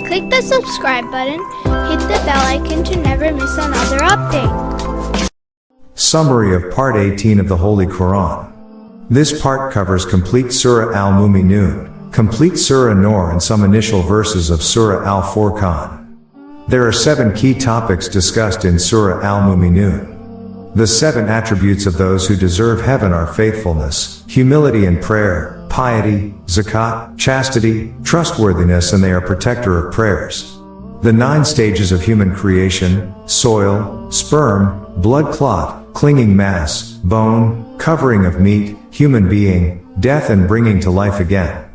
Click the subscribe button, hit the bell icon to never miss another update. Summary of Part 18 of the Holy Qur'an. This part covers complete Surah Al-Mu'minun, complete Surah Nur and some initial verses of Surah Al-Furqan. There are 7 key topics discussed in Surah Al-Mu'minun. The 7 attributes of those who deserve heaven are faithfulness, humility and prayer, piety, zakat, chastity, trustworthiness, and they are protector of prayers. The 9 stages of human creation: soil, sperm, blood clot, clinging mass, bone, covering of meat, human being, death and bringing to life again.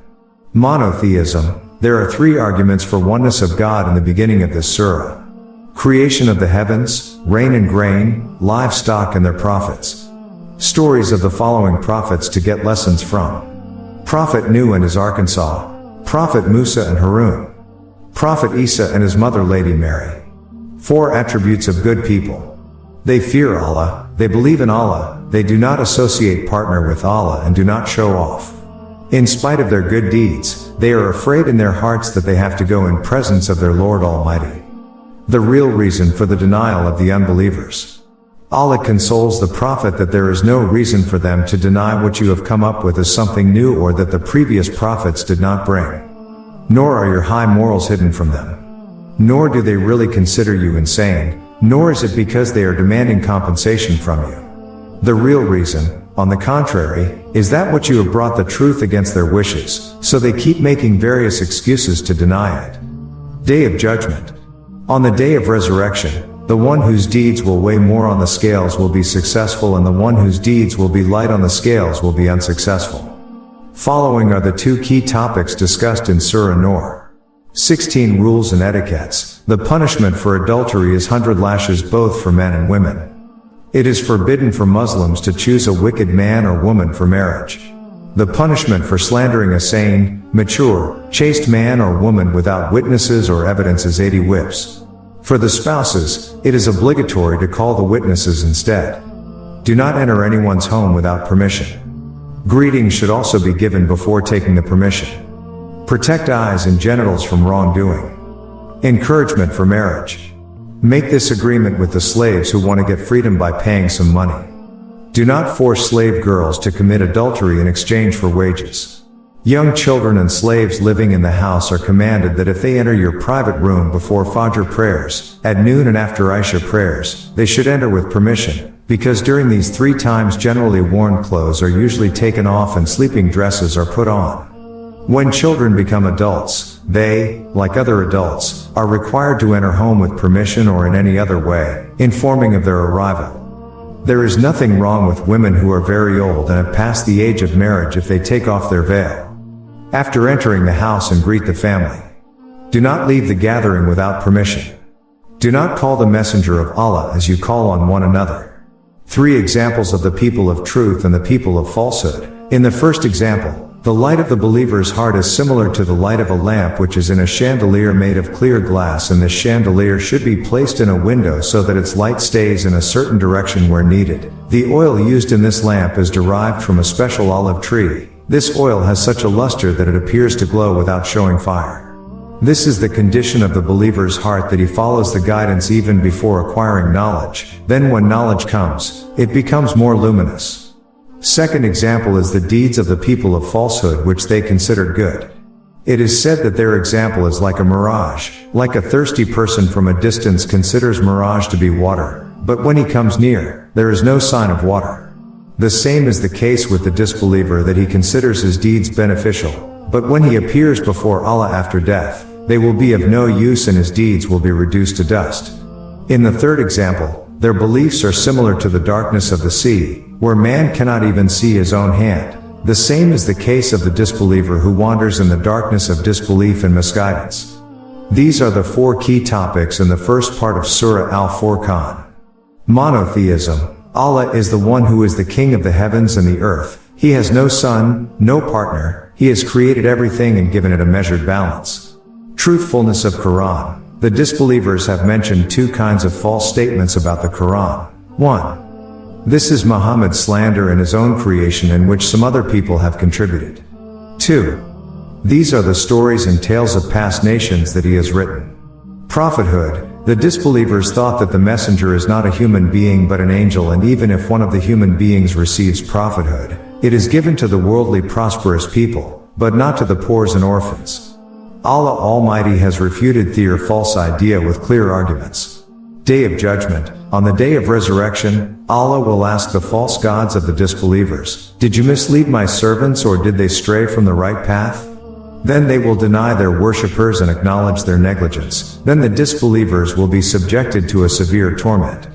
Monotheism. There are 3 arguments for oneness of God in the beginning of this surah. Creation of the heavens, rain and grain, livestock and their prophets. Stories of the following prophets to get lessons from: Prophet Nuh and his Arkansas, Prophet Musa and Harun, Prophet Isa and his mother Lady Mary. 4 attributes of good people. They fear Allah, they believe in Allah, they do not associate partner with Allah and do not show off. In spite of their good deeds, they are afraid in their hearts that they have to go in presence of their Lord Almighty. The real reason for the denial of the unbelievers. Allah consoles the Prophet that there is no reason for them to deny what you have come up with as something new or that the previous prophets did not bring. Nor are your high morals hidden from them. Nor do they really consider you insane, nor is it because they are demanding compensation from you. The real reason, on the contrary, is that what you have brought the truth against their wishes, so they keep making various excuses to deny it. Day of Judgment. On the day of resurrection, the one whose deeds will weigh more on the scales will be successful and the one whose deeds will be light on the scales will be unsuccessful. Following are the 2 key topics discussed in Surah Nur. 16 Rules and Etiquettes. The punishment for adultery is 100 lashes both for men and women. It is forbidden for Muslims to choose a wicked man or woman for marriage. The punishment for slandering a sane, mature, chaste man or woman without witnesses or evidence is 80 whips. For the spouses, it is obligatory to call the witnesses instead. Do not enter anyone's home without permission. Greetings should also be given before taking the permission. Protect eyes and genitals from wrongdoing. Encouragement for marriage. Make this agreement with the slaves who want to get freedom by paying some money. Do not force slave girls to commit adultery in exchange for wages. Young children and slaves living in the house are commanded that if they enter your private room before Fajr prayers, at noon and after Isha prayers, they should enter with permission, because during these 3 times generally worn clothes are usually taken off and sleeping dresses are put on. When children become adults, they, like other adults, are required to enter home with permission or in any other way, informing of their arrival. There is nothing wrong with women who are very old and have passed the age of marriage if they take off their veil after entering the house and greet the family. Do not leave the gathering without permission. Do not call the messenger of Allah as you call on one another. 3 examples of the people of truth and the people of falsehood. In the first example, the light of the believer's heart is similar to the light of a lamp which is in a chandelier made of clear glass, and this chandelier should be placed in a window so that its light stays in a certain direction where needed. The oil used in this lamp is derived from a special olive tree. This oil has such a luster that it appears to glow without showing fire. This is the condition of the believer's heart, that he follows the guidance even before acquiring knowledge. Then when knowledge comes, it becomes more luminous. Second example is the deeds of the people of falsehood which they consider good. It is said that their example is like a mirage, like a thirsty person from a distance considers mirage to be water, but when he comes near, there is no sign of water. The same is the case with the disbeliever, that he considers his deeds beneficial, but when he appears before Allah after death, they will be of no use and his deeds will be reduced to dust. In the third example, their beliefs are similar to the darkness of the sea, where man cannot even see his own hand. The same is the case of the disbeliever who wanders in the darkness of disbelief and misguidance. These are the 4 key topics in the first part of Surah Al-Furqan. Monotheism. Allah is the one who is the king of the heavens and the earth. He has no son, no partner. He has created everything and given it a measured balance. Truthfulness of Qur'an. The disbelievers have mentioned 2 kinds of false statements about the Qur'an. 1. This is Muhammad's slander and his own creation in which some other people have contributed. 2. These are the stories and tales of past nations that he has written. Prophethood. The disbelievers thought that the messenger is not a human being but an angel, and even if one of the human beings receives prophethood, it is given to the worldly prosperous people, but not to the poor and orphans. Allah Almighty has refuted their false idea with clear arguments. Day of Judgment. On the day of resurrection, Allah will ask the false gods of the disbelievers, "Did you mislead my servants, or did they stray from the right path?" Then they will deny their worshippers and acknowledge their negligence. Then the disbelievers will be subjected to a severe torment.